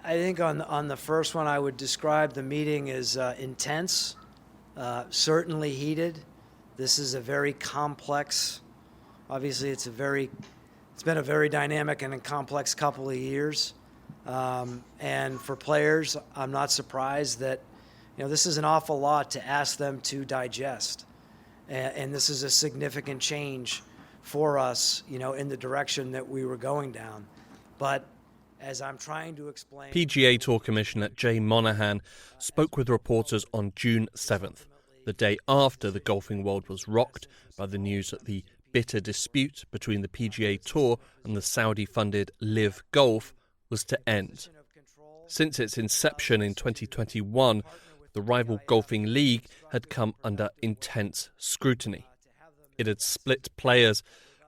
I think on the first one, I would describe the meeting as intense, certainly heated. This is a very complex, obviously it's been a very dynamic and a complex couple of years. And for players, I'm not surprised that, this is an awful lot to ask them to digest. And this is a significant change for us, in the direction that we were going down. But as I'm trying to explain... PGA Tour Commissioner Jay Monahan spoke with reporters on June 7th, the day after the golfing world was rocked by the news that the bitter dispute between the PGA Tour and the Saudi-funded LIV Golf was to end. Since its inception in 2021, the rival golfing league had come under intense scrutiny. It had split players,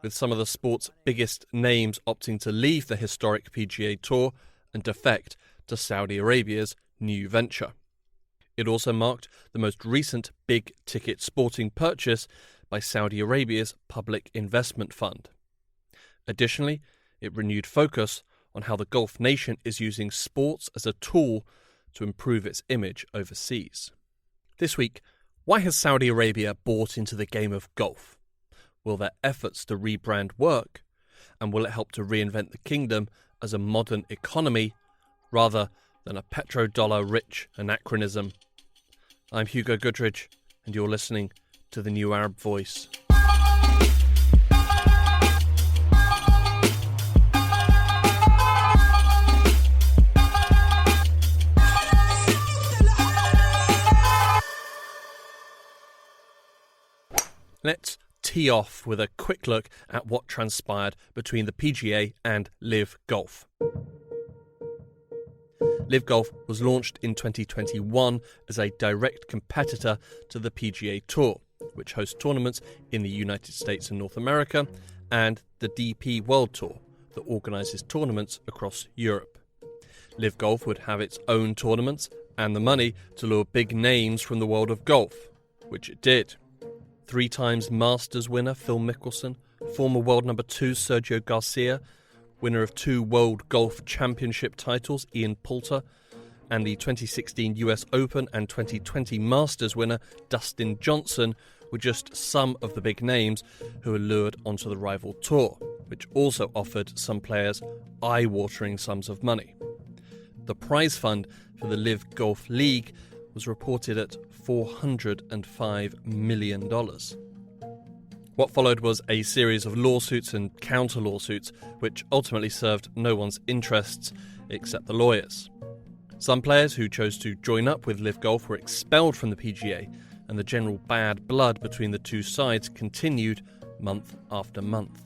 with some of the sport's biggest names opting to leave the historic PGA Tour and defect to Saudi Arabia's new venture. It also marked the most recent big-ticket sporting purchase by Saudi Arabia's Public Investment Fund. Additionally, it renewed focus on how the Gulf nation is using sports as a tool to improve its image overseas. This week, why has Saudi Arabia bought into the game of golf? Will their efforts to rebrand work? And will it help to reinvent the kingdom as a modern economy rather than a petrodollar-rich anachronism? I'm Hugo Goodridge, and you're listening to The New Arab Voice. Let's tee off with a quick look at what transpired between the PGA and LIV Golf. LIV Golf was launched in 2021 as a direct competitor to the PGA Tour, which hosts tournaments in the United States and North America, and the DP World Tour, that organises tournaments across Europe. LIV Golf would have its own tournaments and the money to lure big names from the world of golf, which it did. 3 times Masters winner Phil Mickelson, former world number 2 Sergio Garcia, winner of 2 World Golf Championship titles Ian Poulter, and the 2016 US Open and 2020 Masters winner Dustin Johnson were just some of the big names who were lured onto the rival tour, which also offered some players eye-watering sums of money. The prize fund for the LIV Golf League was reported at $405 million. What followed was a series of lawsuits and counter-lawsuits, which ultimately served no one's interests except the lawyers. Some players who chose to join up with LIV Golf were expelled from the PGA, and the general bad blood between the two sides continued month after month.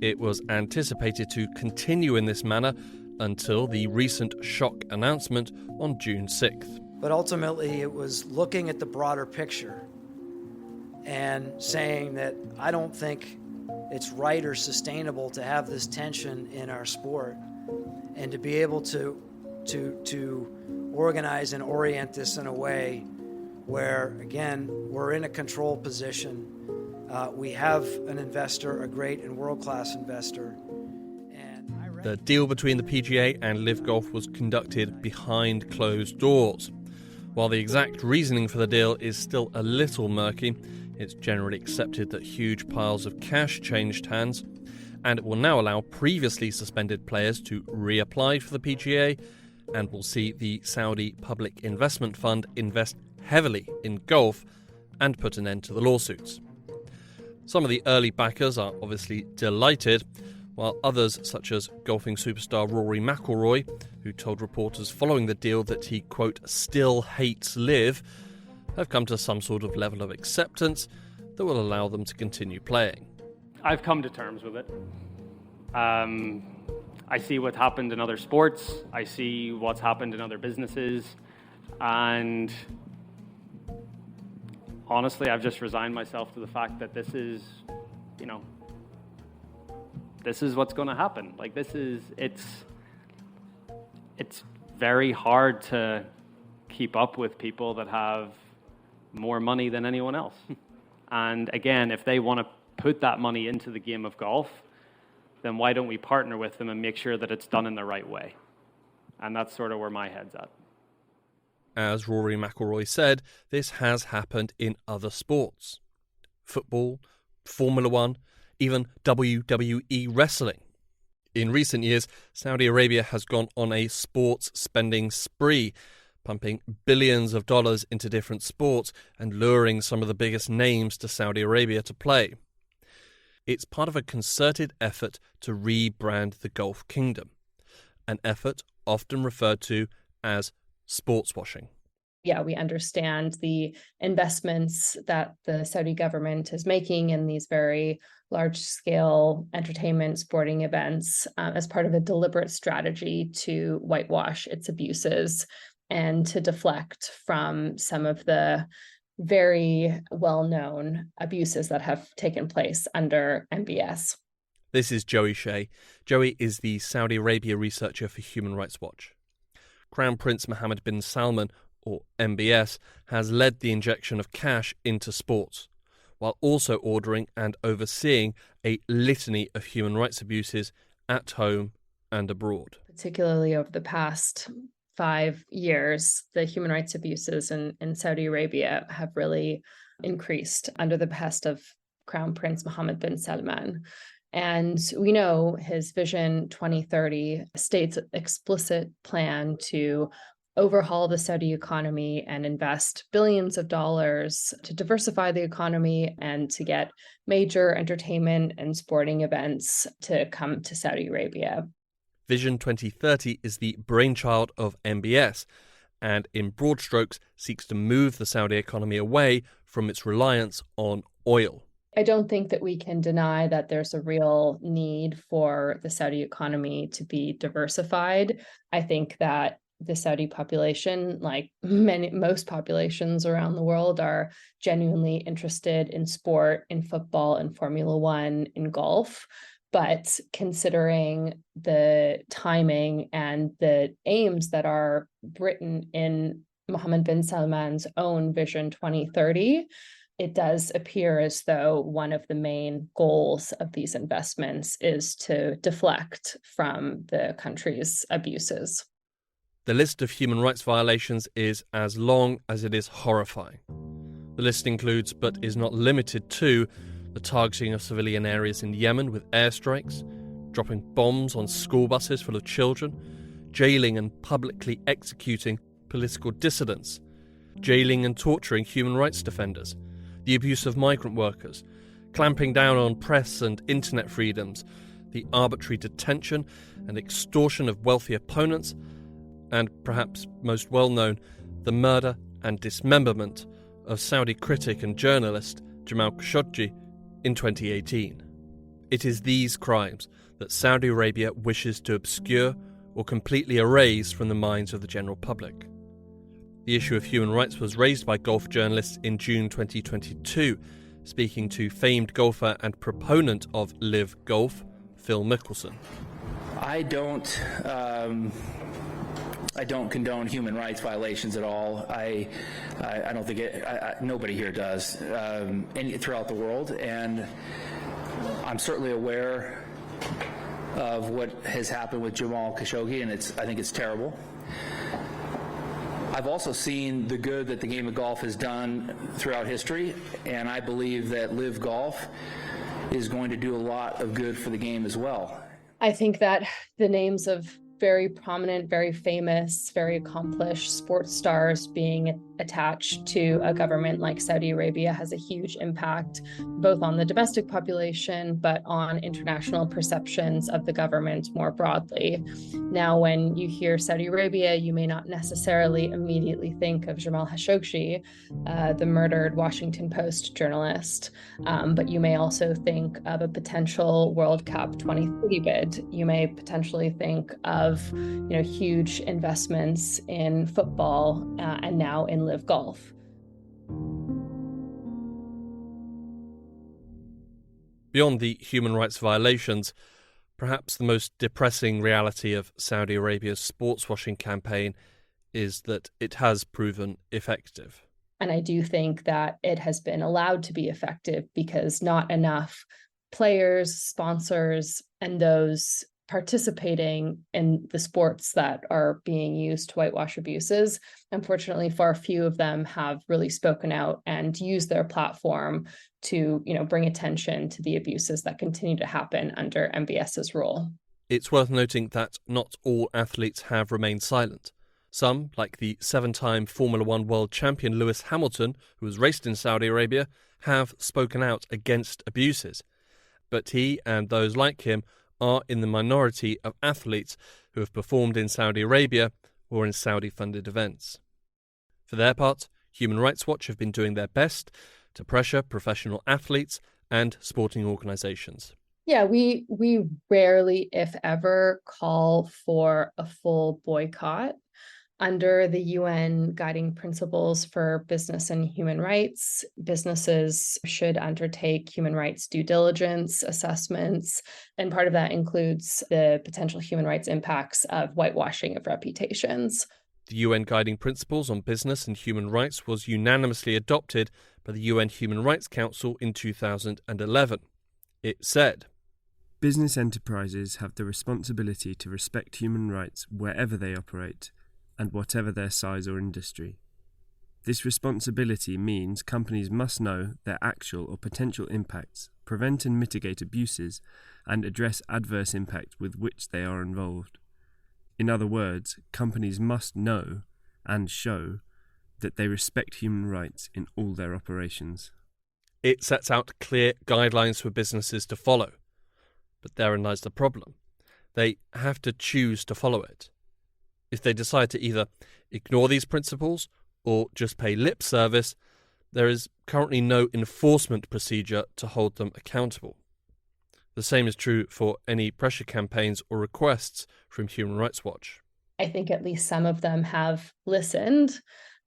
It was anticipated to continue in this manner until the recent shock announcement on June 6th. But ultimately, it was looking at the broader picture and saying that I don't think it's right or sustainable to have this tension in our sport, and to be able to organize and orient this in a way where, again, we're in a control position. We have an investor, a great and world-class investor. The deal between the PGA and LIV Golf was conducted behind closed doors. While the exact reasoning for the deal is still a little murky, it's generally accepted that huge piles of cash changed hands, and it will now allow previously suspended players to reapply for the PGA, and will see the Saudi Public Investment Fund invest heavily in golf and put an end to the lawsuits. Some of the early backers are obviously delighted, while others, such as golfing superstar Rory McIlroy, who told reporters following the deal that he, quote, still hates LIV, have come to some sort of level of acceptance that will allow them to continue playing. I've come to terms with it. I see what happened in other sports. I see what's happened in other businesses. And honestly, I've just resigned myself to the fact that this is what's going to happen. Like, it's very hard to keep up with people that have more money than anyone else. And again, if they want to put that money into the game of golf, then why don't we partner with them and make sure that it's done in the right way? And that's sort of where my head's at. As Rory McIlroy said, this has happened in other sports. Football, Formula One, even WWE wrestling. In recent years, Saudi Arabia has gone on a sports spending spree, pumping billions of dollars into different sports and luring some of the biggest names to Saudi Arabia to play. It's part of a concerted effort to rebrand the Gulf Kingdom, an effort often referred to as sportswashing. Yeah, we understand the investments that the Saudi government is making in these very large-scale entertainment sporting events as part of a deliberate strategy to whitewash its abuses and to deflect from some of the very well-known abuses that have taken place under MBS. This is Joey Shea. Joey is the Saudi Arabia researcher for Human Rights Watch. Crown Prince Mohammed bin Salman, or MBS, has led the injection of cash into sports, while also ordering and overseeing a litany of human rights abuses at home and abroad. Particularly over the past 5 years, the human rights abuses in Saudi Arabia have really increased under the behest of Crown Prince Mohammed bin Salman. And we know his Vision 2030 states an explicit plan to overhaul the Saudi economy and invest billions of dollars to diversify the economy and to get major entertainment and sporting events to come to Saudi Arabia. Vision 2030 is the brainchild of MBS and, in broad strokes, seeks to move the Saudi economy away from its reliance on oil. I don't think that we can deny that there's a real need for the Saudi economy to be diversified. I think that the Saudi population, like most populations around the world, are genuinely interested in sport, in football, in Formula One, in golf. But considering the timing and the aims that are written in Mohammed bin Salman's own Vision 2030, it does appear as though one of the main goals of these investments is to deflect from the country's abuses. The list of human rights violations is as long as it is horrifying. The list includes, but is not limited to, the targeting of civilian areas in Yemen with airstrikes, dropping bombs on school buses full of children, jailing and publicly executing political dissidents, jailing and torturing human rights defenders, the abuse of migrant workers, clamping down on press and internet freedoms, the arbitrary detention and extortion of wealthy opponents, and perhaps most well known, the murder and dismemberment of Saudi critic and journalist Jamal Khashoggi in 2018. It is these crimes that Saudi Arabia wishes to obscure or completely erase from the minds of the general public. The issue of human rights was raised by golf journalists in June 2022, speaking to famed golfer and proponent of LIV Golf, Phil Mickelson. I don't condone human rights violations at all. I don't think nobody here does throughout the world, and I'm certainly aware of what has happened with Jamal Khashoggi, and I think it's terrible. I've also seen the good that the game of golf has done throughout history, and I believe that LIV Golf is going to do a lot of good for the game as well. I think that the names of very prominent, very famous, very accomplished sports stars being attached to a government like Saudi Arabia has a huge impact both on the domestic population but on international perceptions of the government more broadly. Now, when you hear Saudi Arabia, you may not necessarily immediately think of Jamal Khashoggi, the murdered Washington Post journalist, but you may also think of a potential World Cup 2030 bid. You may potentially think of huge investments in football and now in LIV Golf. Beyond the human rights violations, perhaps the most depressing reality of Saudi Arabia's sportswashing campaign is that it has proven effective. And I do think that it has been allowed to be effective because not enough players, sponsors, and those participating in the sports that are being used to whitewash abuses. Unfortunately, far few of them have really spoken out and used their platform to, bring attention to the abuses that continue to happen under MBS's rule. It's worth noting that not all athletes have remained silent. Some, like the 7-time Formula One world champion Lewis Hamilton, who was raced in Saudi Arabia, have spoken out against abuses. But he and those like him are in the minority of athletes who have performed in Saudi Arabia or in Saudi-funded events. For their part, Human Rights Watch have been doing their best to pressure professional athletes and sporting organisations. Yeah, we rarely, if ever, call for a full boycott. Under the UN Guiding Principles for Business and Human Rights, businesses should undertake human rights due diligence assessments, and part of that includes the potential human rights impacts of whitewashing of reputations. The UN Guiding Principles on Business and Human Rights was unanimously adopted by the UN Human Rights Council in 2011. It said, "Business enterprises have the responsibility to respect human rights wherever they operate and whatever their size or industry. This responsibility means companies must know their actual or potential impacts, prevent and mitigate abuses, and address adverse impact with which they are involved. In other words, companies must know and show that they respect human rights in all their operations." It sets out clear guidelines for businesses to follow. But therein lies the problem. They have to choose to follow it. If they decide to either ignore these principles or just pay lip service, there is currently no enforcement procedure to hold them accountable. The same is true for any pressure campaigns or requests from Human Rights Watch. I think at least some of them have listened.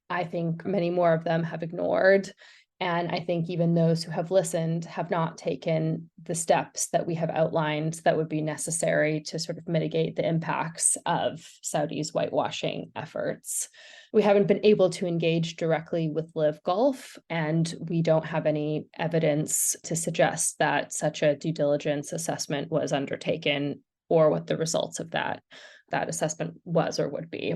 I think many more of them have ignored. And I think even those who have listened have not taken the steps that we have outlined that would be necessary to sort of mitigate the impacts of Saudi's whitewashing efforts. We haven't been able to engage directly with LIV Golf, and we don't have any evidence to suggest that such a due diligence assessment was undertaken or what the results of that assessment was or would be.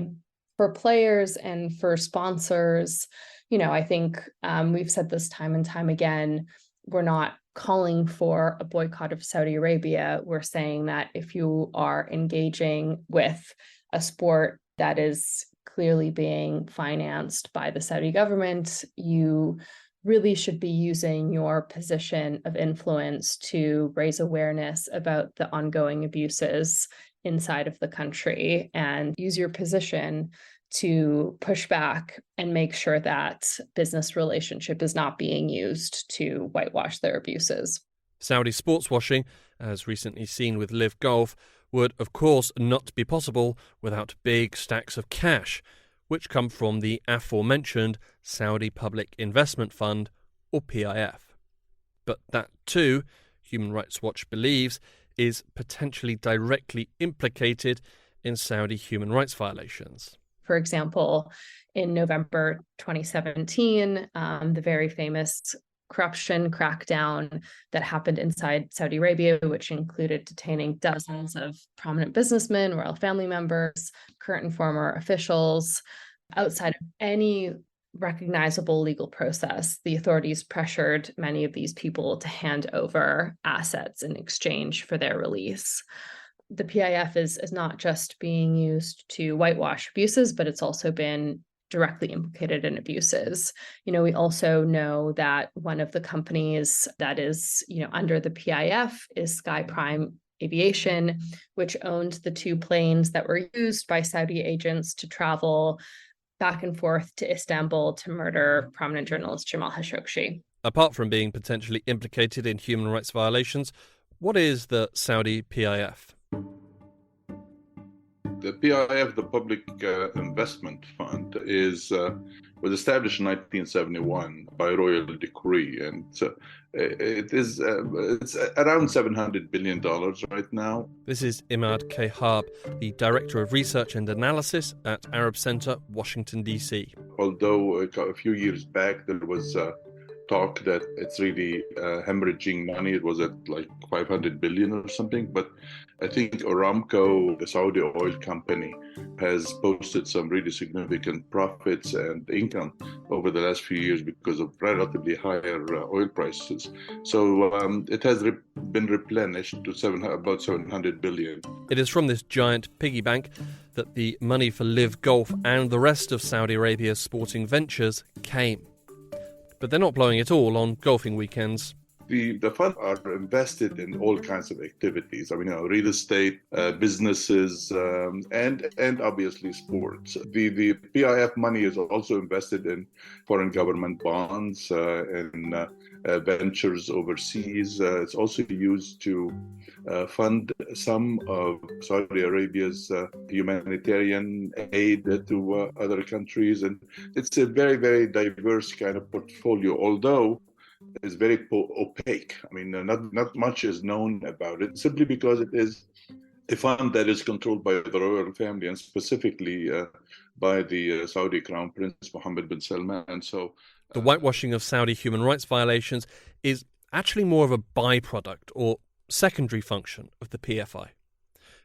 For players and for sponsors, I think we've said this time and time again, we're not calling for a boycott of Saudi Arabia. We're saying that if you are engaging with a sport that is clearly being financed by the Saudi government, you really should be using your position of influence to raise awareness about the ongoing abuses inside of the country and use your position to push back and make sure that business relationship is not being used to whitewash their abuses. Saudi sportswashing, as recently seen with LIV Golf, would of course not be possible without big stacks of cash, which come from the aforementioned Saudi Public Investment Fund, or PIF. But that too, Human Rights Watch believes, is potentially directly implicated in Saudi human rights violations. For example, in November 2017, the very famous corruption crackdown that happened inside Saudi Arabia, which included detaining dozens of prominent businessmen, royal family members, current and former officials. Outside of any recognizable legal process, the authorities pressured many of these people to hand over assets in exchange for their release. The PIF is not just being used to whitewash abuses, but it's also been directly implicated in abuses. We also know that one of the companies that is, under the PIF is Sky Prime Aviation, which owned the 2 planes that were used by Saudi agents to travel back and forth to Istanbul to murder prominent journalist Jamal Khashoggi. Apart from being potentially implicated in human rights violations, what is the Saudi PIF? The PIF, the Public Investment Fund, was established in 1971 by royal decree, and it's around $700 billion right now. This is Imad Kehab, the Director of Research and Analysis at Arab Center, Washington, D.C. Although a few years back there was talk that it's really hemorrhaging money. It was at like 500 billion or something. But I think Aramco, the Saudi oil company, has posted some really significant profits and income over the last few years because of relatively higher oil prices. So it has been replenished to about 700 billion. It is from this giant piggy bank that the money for LIV Golf and the rest of Saudi Arabia's sporting ventures came. But they're not blowing it all on golfing weekends. The funds are invested in all kinds of activities. I mean, real estate, businesses, and obviously sports. The PIF money is also invested in foreign government bonds and ventures overseas. It's also used to fund some of Saudi Arabia's humanitarian aid to other countries. And it's a very, very diverse kind of portfolio, although it's very opaque. I mean, not much is known about it, simply because it is a fund that is controlled by the royal family, and specifically by the Saudi Crown Prince Mohammed bin Salman. So the whitewashing of Saudi human rights violations is actually more of a byproduct or secondary function of the PFI.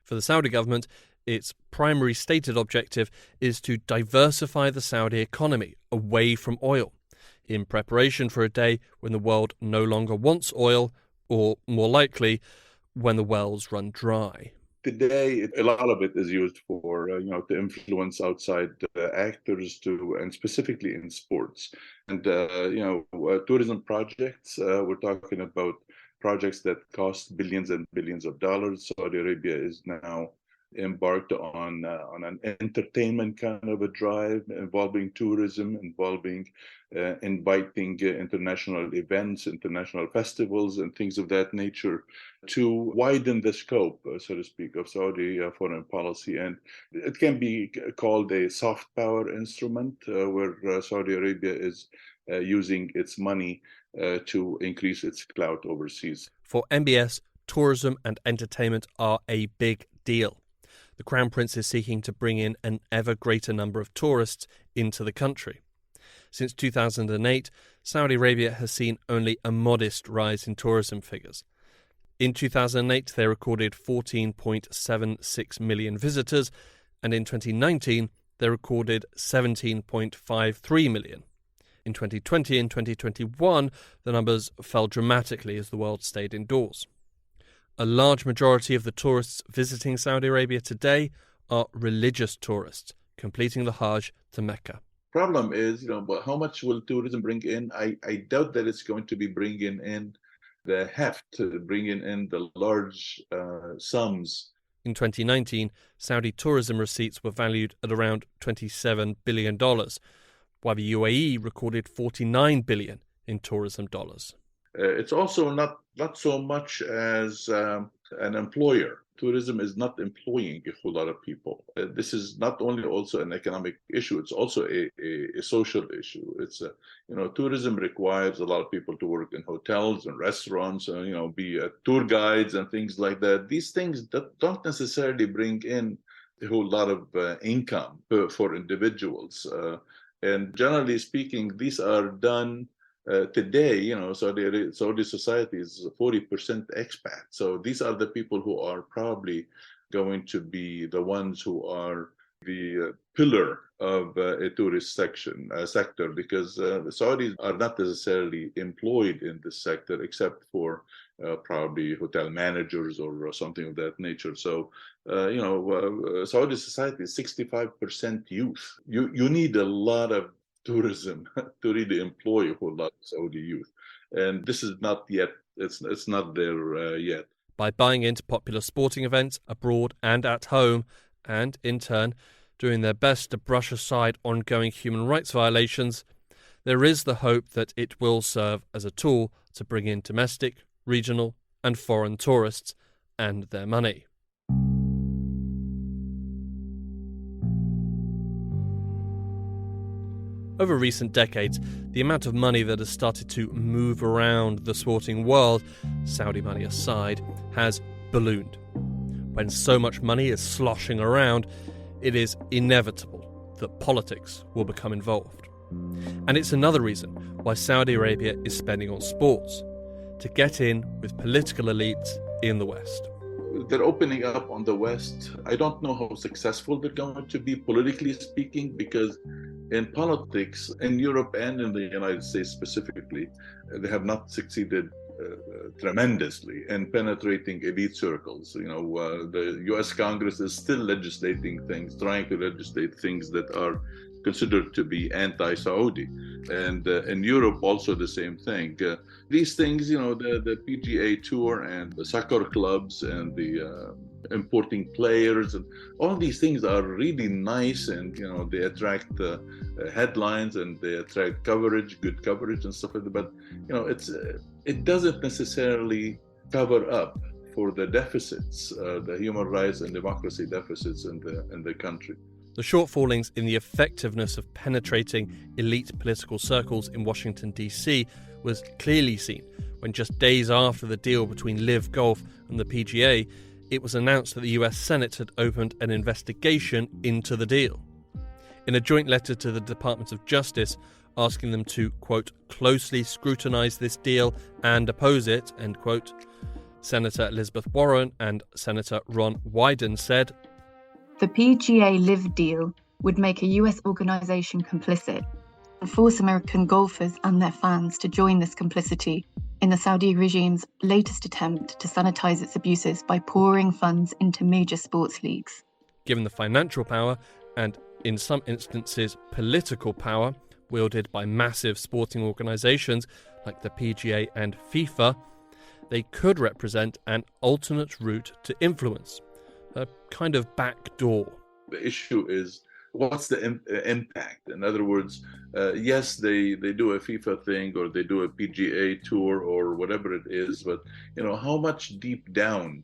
For the Saudi government, its primary stated objective is to diversify the Saudi economy away from oil, in preparation for a day when the world no longer wants oil, or more likely, when the wells run dry. Today, a lot of it is used for, to influence outside actors and specifically in sports. And, tourism projects, we're talking about projects that cost billions and billions of dollars. Saudi Arabia is now embarked on an entertainment kind of a drive involving tourism, involving inviting international events, international festivals, and things of that nature to widen the scope, so to speak, of Saudi foreign policy. And it can be called a soft power instrument, where Saudi Arabia is using its money to increase its clout overseas. For MBS, tourism and entertainment are a big deal. The Crown Prince is seeking to bring in an ever greater number of tourists into the country. Since 2008, Saudi Arabia has seen only a modest rise in tourism figures. In 2008, they recorded 14.76 million visitors, and in 2019, they recorded 17.53 million. In 2020 and 2021, the numbers fell dramatically as the world stayed indoors. A large majority of the tourists visiting Saudi Arabia today are religious tourists, completing the Hajj to Mecca. Problem is, but how much will tourism bring in? I doubt that it's going to be bringing in the heft, bringing in the large sums. In 2019, Saudi tourism receipts were valued at around $27 billion, while the UAE recorded $49 billion in tourism dollars. It's also not so much as an employer. Tourism is not employing a whole lot of people. This is not only also an economic issue, it's also a social issue. It's tourism requires a lot of people to work in hotels and restaurants, be tour guides and things like that. These things don't necessarily bring in a whole lot of income for individuals. And generally speaking, these are done today. Saudi society is 40% expat. So these are the people who are probably going to be the ones who are the pillar of a tourist sector, because the Saudis are not necessarily employed in this sector, except for probably hotel managers or something of that nature. So, Saudi society is 65% youth. You need a lot of tourism to really employ a whole lot of Saudi youth, and this is not yet. It's not there yet. By buying into popular sporting events abroad and at home, and in turn doing their best to brush aside ongoing human rights violations, there is the hope that it will serve as a tool to bring in domestic, regional, and foreign tourists and their money. Over recent decades, the amount of money that has started to move around the sporting world, Saudi money aside, has ballooned. When so much money is sloshing around, it is inevitable that politics will become involved. And it's another reason why Saudi Arabia is spending on sports, to get in with political elites in the West. They're opening up on the West. I don't know how successful they're going to be, politically speaking, because in politics, in Europe and in the United States specifically, they have not succeeded tremendously in penetrating elite circles. The U.S. Congress is still legislating things, trying to legislate things that are considered to be anti-Saudi. And in Europe, also the same thing. These things, the PGA Tour and the soccer clubs and the importing players, and all these things are really nice, and they attract headlines and they attract coverage, good coverage and stuff like that. But it doesn't necessarily cover up for the deficits, the human rights and democracy deficits in the country. The shortfallings in the effectiveness of penetrating elite political circles in Washington, D.C. was clearly seen when, just days after the deal between LIV Golf and the PGA, it was announced that the US Senate had opened an investigation into the deal. In a joint letter to the Department of Justice asking them to, quote, closely scrutinise this deal and oppose it, end quote, Senator Elizabeth Warren and Senator Ron Wyden said, "The PGA LIV deal would make a US organisation complicit and force American golfers and their fans to join this complicity in the Saudi regime's latest attempt to sanitise its abuses by pouring funds into major sports leagues." Given the financial power and, in some instances, political power wielded by massive sporting organisations like the PGA and FIFA, they could represent an alternate route to influence, a kind of back door. The issue is, what's the impact? In other words, yes, they do a FIFA thing or they do a PGA tour or whatever it is, but how much deep down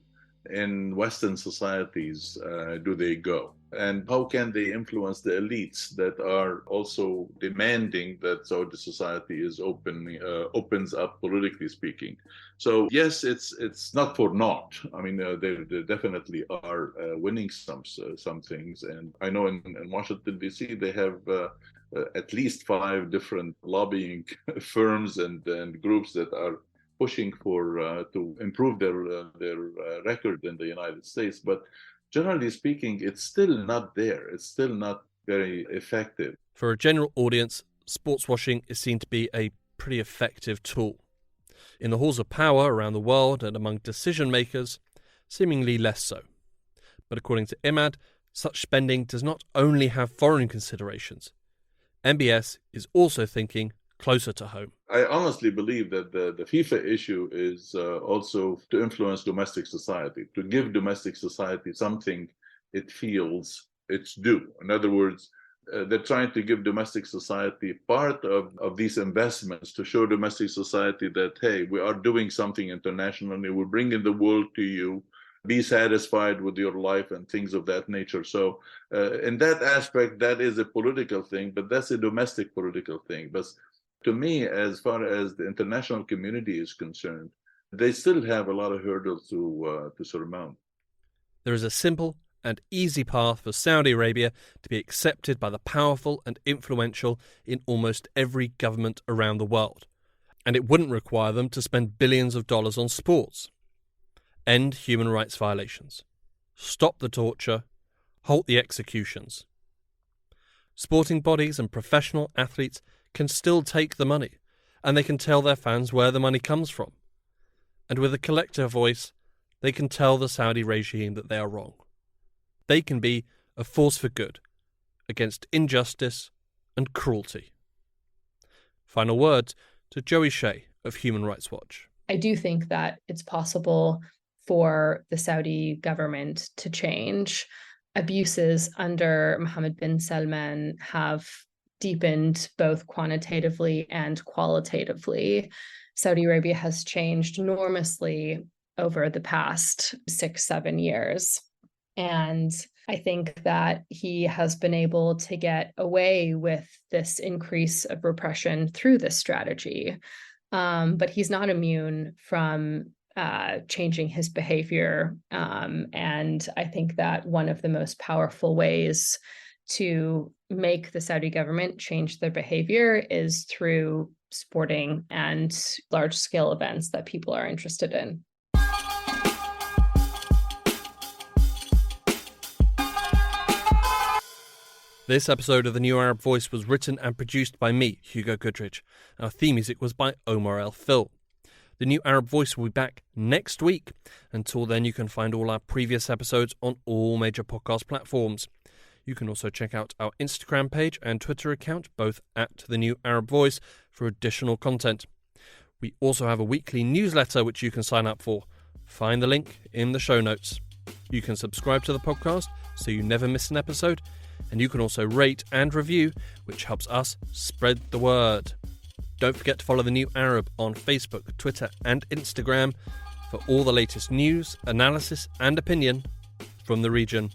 in Western societies do they go? And how can they influence the elites that are also demanding that Saudi society is opens up, politically speaking? So yes, it's not for naught. I mean, they definitely are winning some things. And I know in Washington, D.C., they have at least 5 different lobbying firms and groups that are pushing for to improve their record in the United States. But generally speaking, it's still not there. It's still not very effective. For a general audience, sportswashing is seen to be a pretty effective tool. In the halls of power around the world and among decision makers, seemingly less so. But according to Imad, such spending does not only have foreign considerations. MBS is also thinking closer to home. I honestly believe that the FIFA issue is also to influence domestic society, to give domestic society something it feels it's due. In other words, they're trying to give domestic society part of these investments to show domestic society that, hey, we are doing something internationally, we're bringing the world to you, be satisfied with your life and things of that nature. So in that aspect, that is a political thing, but that's a domestic political thing. But to me, as far as the international community is concerned, they still have a lot of hurdles to surmount. There is a simple and easy path for Saudi Arabia to be accepted by the powerful and influential in almost every government around the world, and it wouldn't require them to spend billions of dollars on sports. End human rights violations. Stop the torture. Halt the executions. Sporting bodies and professional athletes can still take the money, and they can tell their fans where the money comes from. And with a collective voice, they can tell the Saudi regime that they are wrong. They can be a force for good against injustice and cruelty. Final words to Joey Shea of Human Rights Watch. I do think that it's possible for the Saudi government to change. Abuses under Mohammed bin Salman have deepened both quantitatively and qualitatively. Saudi Arabia has changed enormously over the past 6-7 years. And I think that he has been able to get away with this increase of repression through this strategy. But he's not immune from changing his behavior. And I think that one of the most powerful ways to make the Saudi government change their behavior is through sporting and large-scale events that people are interested in. This episode of The New Arab Voice was written and produced by me, Hugo Goodrich. Our theme music was by Omar El Phil. The New Arab Voice will be back next week. Until then, you can find all our previous episodes on all major podcast platforms. You can also check out our Instagram page and Twitter account, both at The New Arab Voice, for additional content. We also have a weekly newsletter which you can sign up for. Find the link in the show notes. You can subscribe to the podcast so you never miss an episode, and you can also rate and review, which helps us spread the word. Don't forget to follow The New Arab on Facebook, Twitter and Instagram for all the latest news, analysis and opinion from the region.